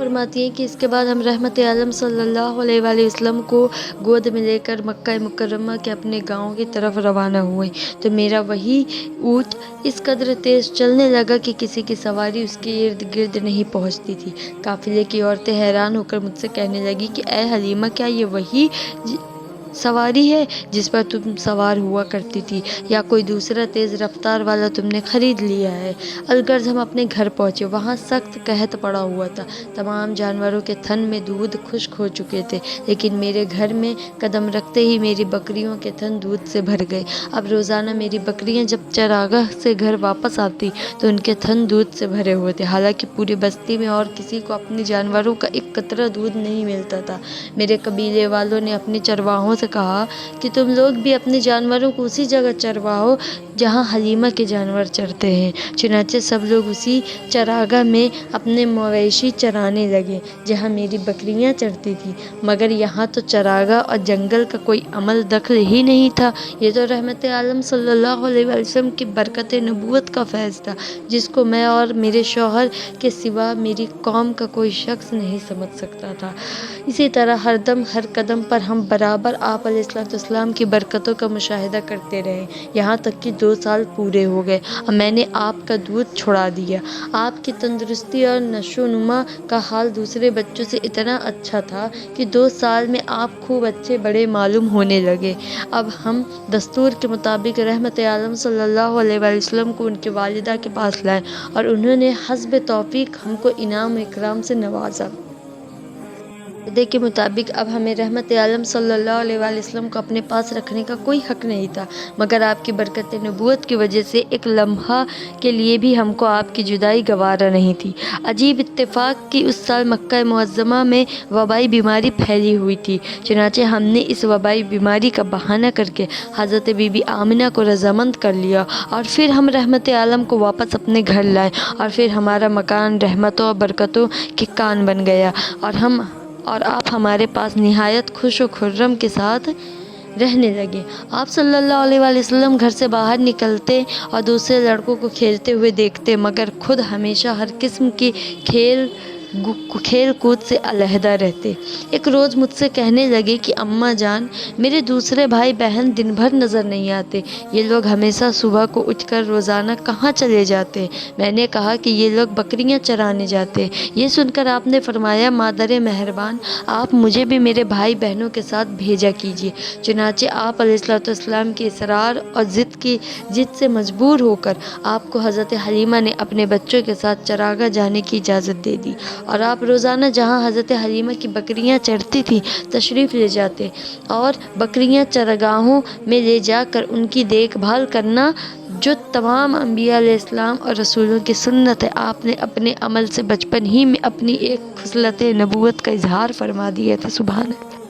फरमाती हैं कि इसके बाद हम रहमत आलम सल्लल्लाहु अलैहि वसल्लम को गोद में लेकर मक्का मुकर्रमा के अपने गांव की तरफ रवाना हुए, तो मेरा वही ऊँट इस कदर तेज़ चलने लगा कि किसी की सवारी उसके इर्द गिर्द नहीं पहुंचती थी। काफिले की औरतें हैरान होकर मुझसे कहने लगी कि ए हलीमा, क्या ये वही सवारी है जिस पर तुम सवार हुआ करती थी, या कोई दूसरा तेज़ रफ्तार वाला तुमने ख़रीद लिया है। अलगर्ज हम अपने घर पहुँचे। वहाँ सख्त कहत पड़ा हुआ था। तमाम जानवरों के थन में दूध खुश्क हो चुके थे, लेकिन मेरे घर में कदम रखते ही मेरी बकरियों के थन दूध से भर गए। अब रोज़ाना मेरी बकरियाँ जब चरागाह से घर वापस आती तो उनके थन दूध से भरे हुए थे। हालांकि पूरी बस्ती में और किसी को अपने जानवरों का एक कतरा दूध नहीं मिलता था। मेरे कबीले वालों ने अपने चरवाहों से कहा कि तुम लोग भी अपने जानवरों को उसी जगह चरवाओ जहाँ हलीमा के जानवर चरते हैं। चुनांचे सब लोग उसी चरागाह में अपने मवेशी चराने लगे जहाँ मेरी बकरियाँ चरती थी, मगर यहाँ तो चरागाह और जंगल का कोई अमल दखल ही नहीं था। ये तो रहमत आलम सल्लल्लाहु अलैहि वसल्लम की बरकत नबूवत का फैज़ था, जिसको मैं और मेरे शौहर के सिवा मेरी कौम का कोई शख्स नहीं समझ सकता था। इसी तरह हर दम हर कदम पर हम बराबर आप अलैहिस्सलाम की बरकतों का मुशाहिदा करते रहे, यहाँ तक कि 2 साल पूरे हो गए और मैंने आपका दूध छुड़ा दिया। आपकी तंदुरुस्ती और नशोनुमा का हाल दूसरे बच्चों से इतना अच्छा था कि 2 साल में आप खूब अच्छे बड़े मालूम होने लगे। अब हम दस्तूर के मुताबिक रहमत आलम सल्लल्लाहु अलैहि वसल्लम को उनकी वालिदा के पास लाए और उन्होंने हस्ब तौफीक हमको इनाम इकराम से नवाजा। वादे के मुताबिक अब हमें रहमत आलम सल्लल्लाहु अलैहि वसल्लम को अपने पास रखने का कोई हक नहीं था, मगर आपकी बरकत नबूवत की वजह से एक लम्हा के लिए भी हमको आपकी जुदाई गवारा नहीं थी। अजीब इत्तेफाक कि उस साल मक्का मुअज़्ज़मा में वबाई बीमारी फैली हुई थी। चुनांचे हमने इस वबाई बीमारी का बहाना करके हज़रत बीबी आमिना को रज़ामंद कर लिया और फिर हम रहमत आलम को वापस अपने घर लाए और फिर हमारा मकान रहमतों और बरकतों के कान बन गया और आप हमारे पास निहायत खुश व खुर्रम के साथ रहने लगे। आप सल्लल्लाहु अलैहि वसल्लम घर से बाहर निकलते और दूसरे लड़कों को खेलते हुए देखते, मगर खुद हमेशा हर किस्म की खेल कूद से अलहदा रहते। एक रोज़ मुझसे कहने लगे कि अम्मा जान, मेरे दूसरे भाई बहन दिन भर नज़र नहीं आते। ये लोग हमेशा सुबह को उठकर रोज़ाना कहाँ चले जाते। मैंने कहा कि ये लोग बकरियां चराने जाते। ये सुनकर आपने फरमाया, मादर मेहरबान, आप मुझे भी मेरे भाई बहनों के साथ भेजा कीजिए। चुनांचे आप अलैहिस्सलाम के इसरार और जिद से मजबूर होकर आपको हज़रत हलीमा ने अपने बच्चों के साथ चरागाह जाने की इजाज़त दे दी और आप रोज़ाना जहाँ हज़रत हलीमा की बकरियाँ चरती थीं तशरीफ़ ले जाते और बकरियाँ चरागाहों में ले जाकर उनकी देखभाल करना जो तमाम अंबिया अलैहिस्सलाम और रसूलों की सुन्नत है, आपने अपने अमल से बचपन ही में अपनी एक खुसलत नबूवत का इजहार फरमा दिया था। सुभान अल्लाह।